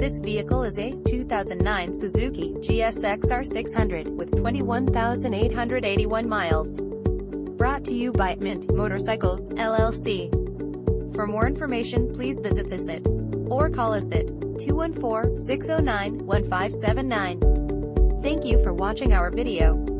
This vehicle is a 2009 Suzuki GSXR 600 with 21,881 miles. Brought to you by Mint Motorcycles LLC. For more information, please visit us at or call us at 214-609-1579. Thank you for watching our video.